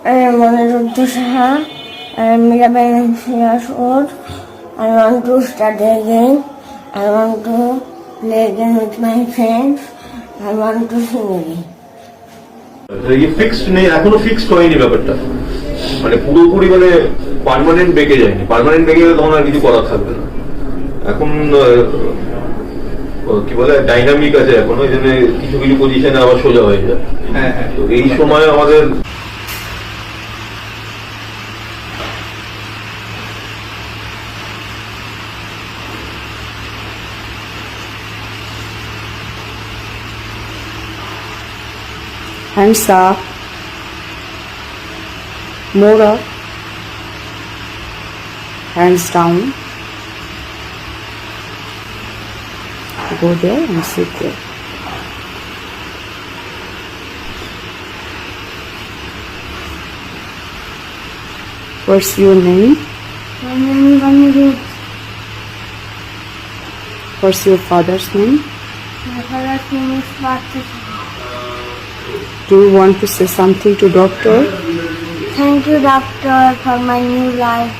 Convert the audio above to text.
Moniruddin Saha. I'm 11 years old. I want to study again. I want to play again with my friends. I want to sing again. Fixed নেই, এখনো fixed হয়নি ব্যাপারটা, মানে পুরোপুরি মানে permanent বেঁকে যায়নি। পার্মানেন্ট বেঁকে গেলে তখন আর কিছু করার থাকবে না। এখন কি বলে ডাইনামিক আছে এখন, ওই জন্য কিছু কিছু পজিশনে আবার সোজা হয়ে যায়। তো এই সময় আমাদের hands up, more up, hands down, go there and sit there. What's your name? My name is Anirudh. What's your father's name? My father's name is Partha. Do you want to say something to doctor? Thank you, doctor, for my new life.